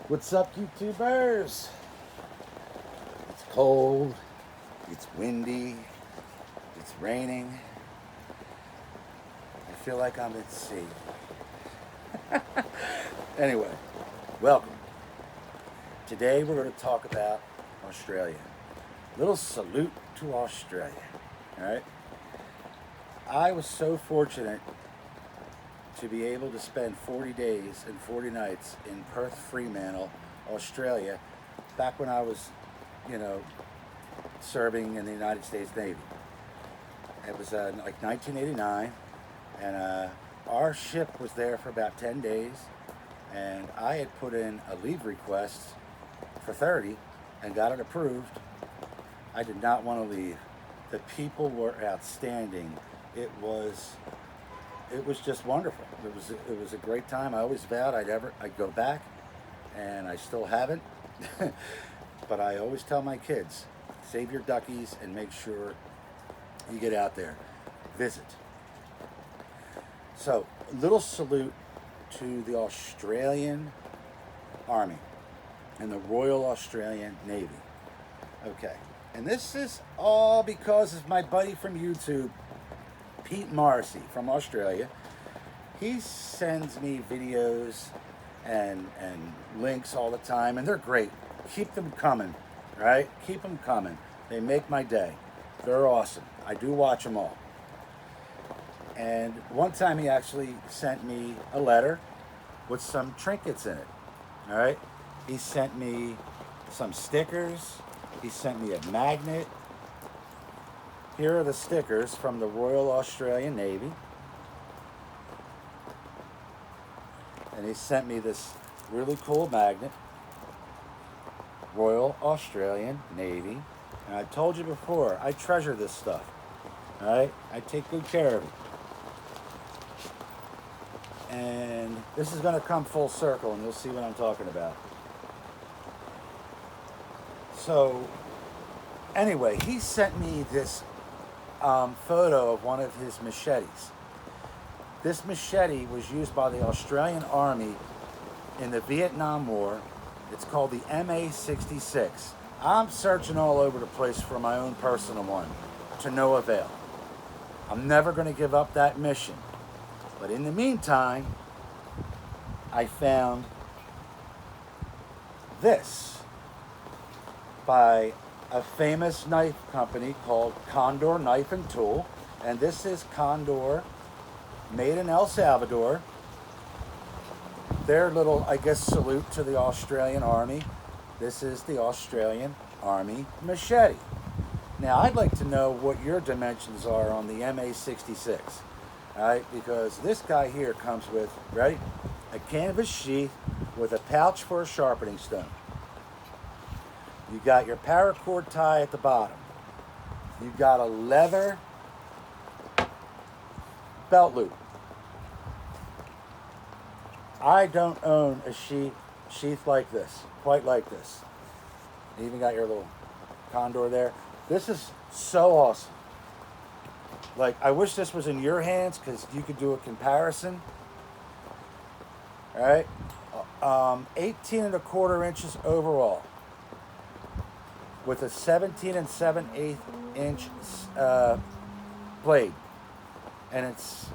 What's up, YouTubers? It's cold, it's windy, it's raining. I feel like I'm at sea. Anyway, welcome. Today we're going to talk about Australia. Little salute to Australia. All right. I was so fortunate to be able to spend 40 days and 40 nights in Perth, Fremantle, Australia, back when I was, serving in the United States Navy. It was like 1989, and our ship was there for about 10 days, and I had put in a leave request for 30 and got it approved. I did not want to leave. The people were outstanding. It was just wonderful. It was a great time. I always vowed I'd go back, and I still haven't. But I always tell my kids, save your duckies and make sure you get out there, visit. So, a little salute to the Australian Army and the Royal Australian Navy. Okay, and this is all because of my buddy from YouTube, Pete Morrissey from Australia. He sends me videos and links all the time, and they're great. Keep them coming, right? Keep them coming. They make my day. They're awesome. I do watch them all. And one time he actually sent me a letter with some trinkets in it, all right? He sent me some stickers. He sent me a magnet. Here are the stickers from the Royal Australian Navy. And he sent me this really cool magnet, Royal Australian Navy. And I told you before, I treasure this stuff. All right? I take good care of it. And this is going to come full circle, and you'll see what I'm talking about. So, anyway, he sent me this photo of one of his machetes. This machete was used by the Australian Army in the Vietnam War. It's called the MA66. I'm searching all over the place for my own personal one, to no avail. I'm never going to give up that mission. But in the meantime, I found this by a famous knife company called Condor Knife and Tool. And this is Condor, made in El Salvador. Their little, I guess, salute to the Australian Army. This is the Australian Army machete. Now, I'd like to know what your dimensions are on the MA66. All right, because this guy here comes with, ready? A canvas sheath with a pouch for a sharpening stone. You got your paracord tie at the bottom. You got a leather belt loop. I don't own a sheath like this, quite like this. You even got your little Condor there. This is so awesome. Like, I wish this was in your hands because you could do a comparison. All right, 18 1/4 inches overall, with a 17 7/8 inch blade, and it's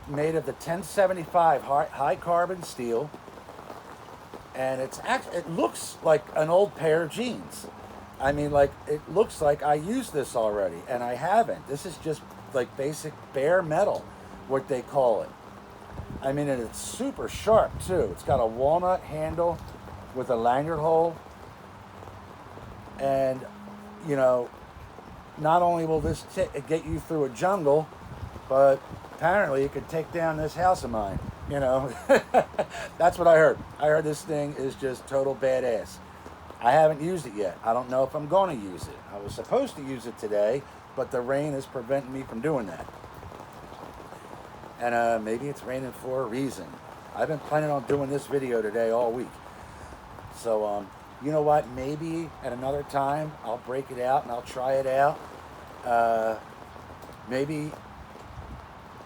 made of the 1075 high carbon steel, and it looks like an old pair of jeans. I mean, like, it looks like I used this already, and I haven't. This is just like basic bare metal, what they call it. I mean, and it's super sharp too. It's got a walnut handle with a lanyard hole, and not only will this get you through a jungle, but apparently it could take down this house of mine. That's what I heard. I heard this thing is just total badass. I haven't used it yet. I don't know if I'm going to use it. I was supposed to use it today, but the rain is preventing me from doing that. And maybe it's raining for a reason. I've been planning on doing this video today all week. So, you know what? Maybe at another time I'll break it out and I'll try it out. Maybe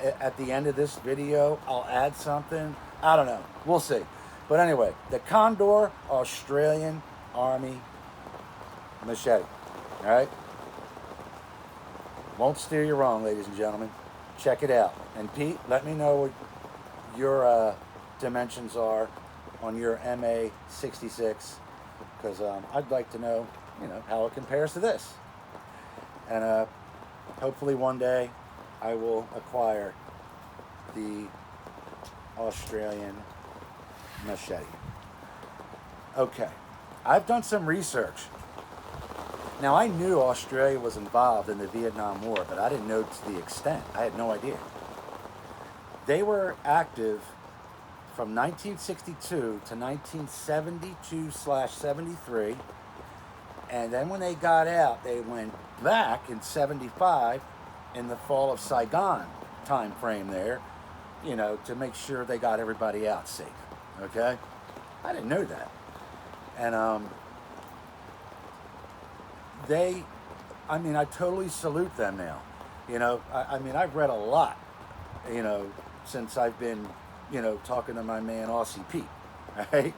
at the end of this video I'll add something. I don't know. We'll see. But anyway, the Condor Australian Army Machete. All right? Won't steer you wrong, ladies and gentlemen. Check it out. And Pete, let me know what your dimensions are on your MA66, because I'd like to know, how it compares to this. And hopefully one day I will acquire the Australian Machete. Okay, I've done some research. Now, I knew Australia was involved in the Vietnam War, but I didn't know to the extent. I had no idea. They were active from 1962 to 1972/73, and then when they got out, they went back in 75 in the fall of Saigon time frame there, to make sure they got everybody out safe. Okay? I didn't know that. And I totally salute them now. I've read a lot, since I've been, talking to my man Aussie Pete, right?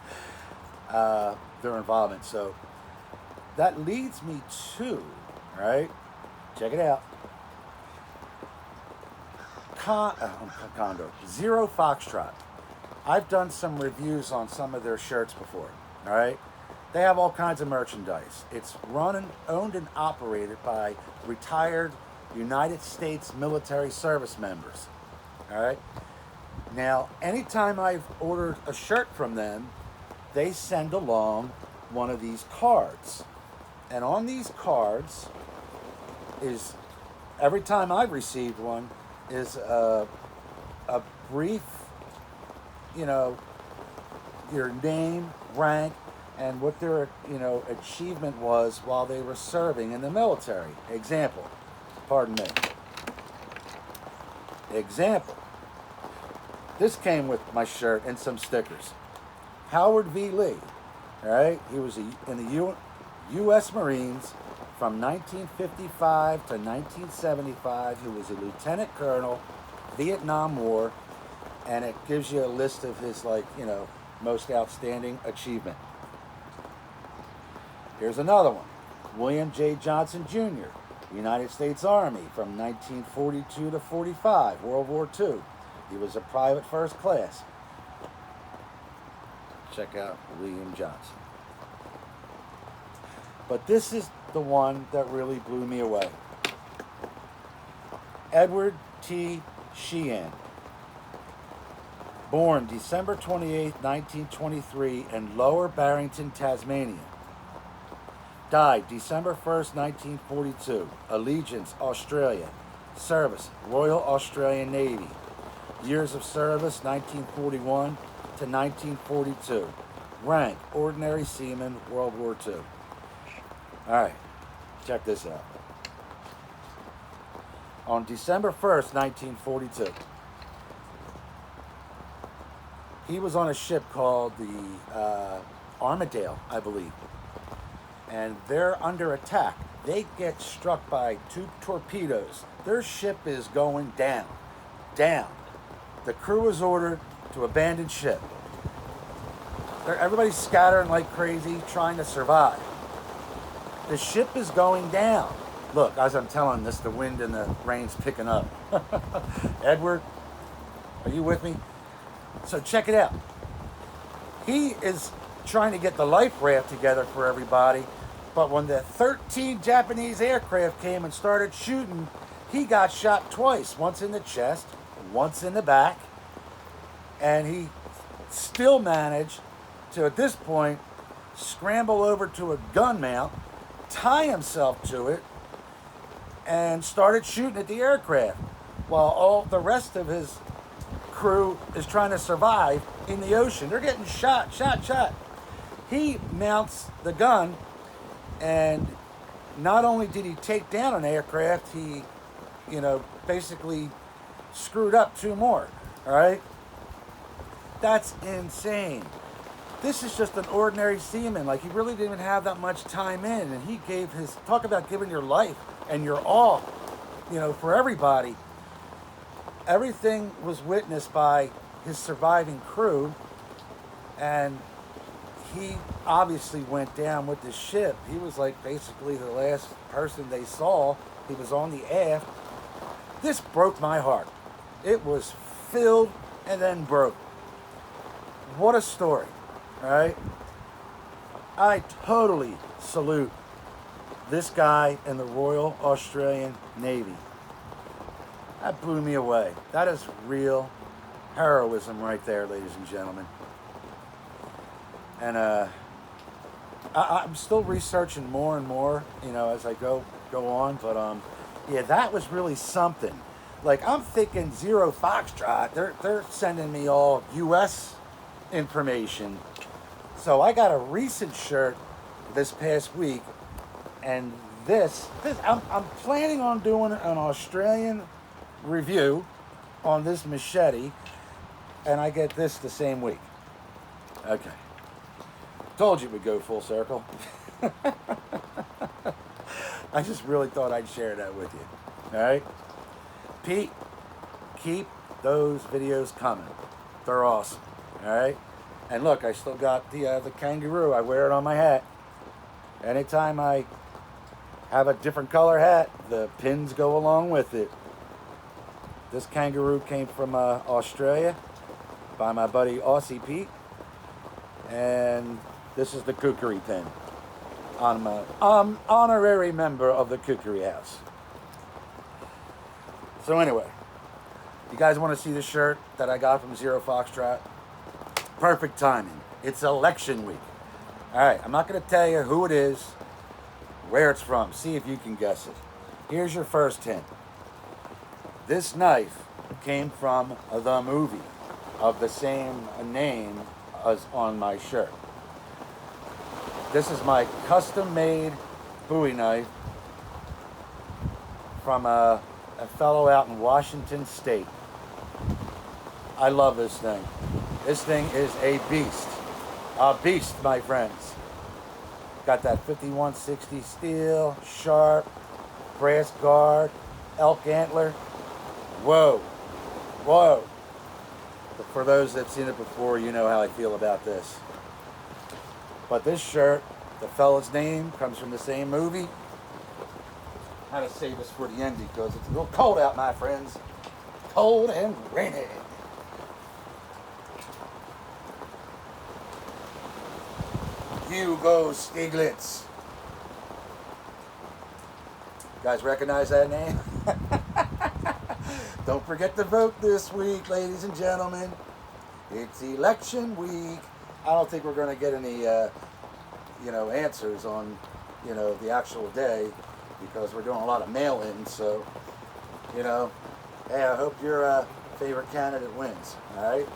Their involvement. So that leads me to, right? Check it out. Condor. Zero Foxtrot. I've done some reviews on some of their shirts before, all right? They have all kinds of merchandise. It's owned and operated by retired United States military service members. All right? Now, anytime I've ordered a shirt from them, they send along one of these cards. And on these cards is, every time I've received one, is a brief, your name, rank, and what their, achievement was while they were serving in the military. Example. Pardon me. Example. This came with my shirt and some stickers. Howard V. Lee. All right? He was in the U.S. Marines from 1955 to 1975. He was a lieutenant colonel, Vietnam War, and it gives you a list of his, most outstanding achievement. Here's another one. William J. Johnson Jr., United States Army from 1942 to 45, World War II. He was a private first class. Check out William Johnson. But this is the one that really blew me away. Edward T. Sheehan. Born December 28, 1923 in Lower Barrington, Tasmania. Died December 1st, 1942. Allegiance, Australia. Service, Royal Australian Navy. Years of service, 1941 to 1942. Rank, Ordinary Seaman, World War II. All right, check this out. On December 1st, 1942, he was on a ship called the Armadale, I believe. And they're under attack. They get struck by 2 torpedoes. Their ship is going down. The crew is ordered to abandon ship. Everybody's scattering like crazy, trying to survive. The ship is going down. Look, as I'm telling this, the wind and the rain's picking up. Edward, are you with me? So check it out. He is trying to get the life raft together for everybody, but when the 13 Japanese aircraft came and started shooting, he got shot twice, once in the chest, once in the back, and he still managed to, at this point, scramble over to a gun mount, tie himself to it, and started shooting at the aircraft, while all the rest of his crew is trying to survive in the ocean. They're getting shot. He mounts the gun, and not only did he take down an aircraft, he, basically screwed up 2 more, all right? That's insane. This is just an ordinary seaman. Like, he really didn't even have that much time in, and he gave his, talk about giving your life and your all, for everybody. Everything was witnessed by his surviving crew, And he obviously went down with the ship. He was like basically the last person they saw. He was on the aft. This broke my heart. It was filled and then broke. What a story, right? I totally salute this guy in the Royal Australian Navy. That blew me away. That is real heroism right there, ladies and gentlemen. And I'm still researching more and more, you know, as I go on. But yeah, that was really something. Like, I'm thinking Zero Foxtrot. They're sending me all U.S. information. So I got a recent shirt this past week, and this I'm planning on doing an Australian review on this machete, and I get this the same week. Okay. Told you it would go full circle. I just really thought I'd share that with you. All right? Pete, keep those videos coming. They're awesome. All right? And look, I still got the kangaroo. I wear it on my hat. Anytime I have a different color hat, the pins go along with it. This kangaroo came from Australia by my buddy Aussie Pete. And this is the Kookery pin. I'm an honorary member of the Kookery House. So anyway, you guys want to see the shirt that I got from Zero Foxtrot? Perfect timing. It's election week. All right, I'm not going to tell you who it is, where it's from. See if you can guess it. Here's your first hint. This knife came from the movie of the same name as on my shirt. This is my custom-made Bowie knife from a fellow out in Washington State. I love this thing. This thing is a beast. A beast, my friends. Got that 5160 steel, sharp, brass guard, elk antler. Whoa. Whoa. But for those that've seen it before, you know how I feel about this. But this shirt, the fella's name comes from the same movie. I had to save this for the end because it's a little cold out, my friends. Cold and rainy. Hugo Stiglitz. You guys recognize that name? Don't forget to vote this week, ladies and gentlemen. It's election week. I don't think we're going to get any, answers on, the actual day because we're doing a lot of mail-ins. So, hey, I hope your favorite candidate wins. All right.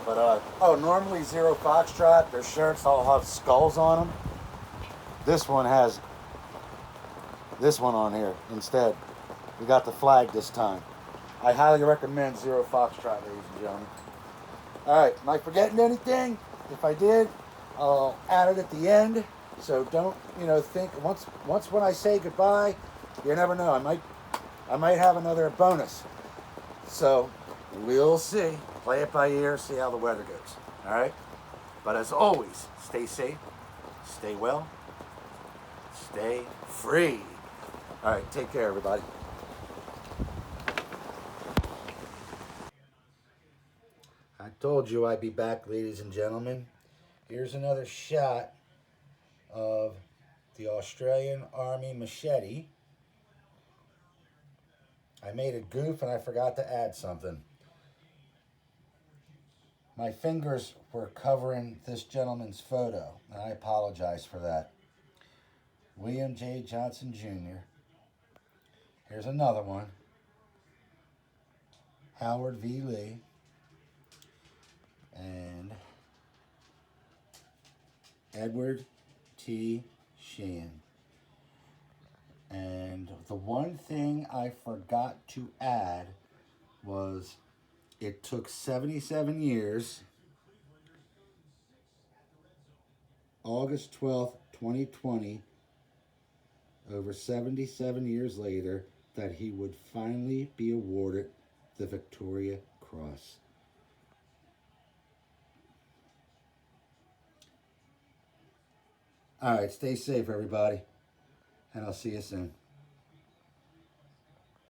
But normally Zero Foxtrot, their shirts all have skulls on them. This one has this one on here instead. We got the flag this time. I highly recommend Zero Foxtrot, ladies and gentlemen. All right, am I forgetting anything? If I did, I'll add it at the end. So don't, think once when I say goodbye, you never know. I might have another bonus. So we'll see. Play it by ear, see how the weather goes. All right? But as always, stay safe, stay well, stay free. All right, take care, everybody. I told you I'd be back, ladies and gentlemen. Here's another shot of the Australian Army Machete. I made a goof and I forgot to add something. My fingers were covering this gentleman's photo, and I apologize for that. William J. Johnson Jr. Here's another one. Howard V. Lee. And Edward T. Sheehan. And the one thing I forgot to add was it took 77 years, August 12th, 2020, over 77 years later, that he would finally be awarded the Victoria Cross. All right, stay safe, everybody, and I'll see you soon.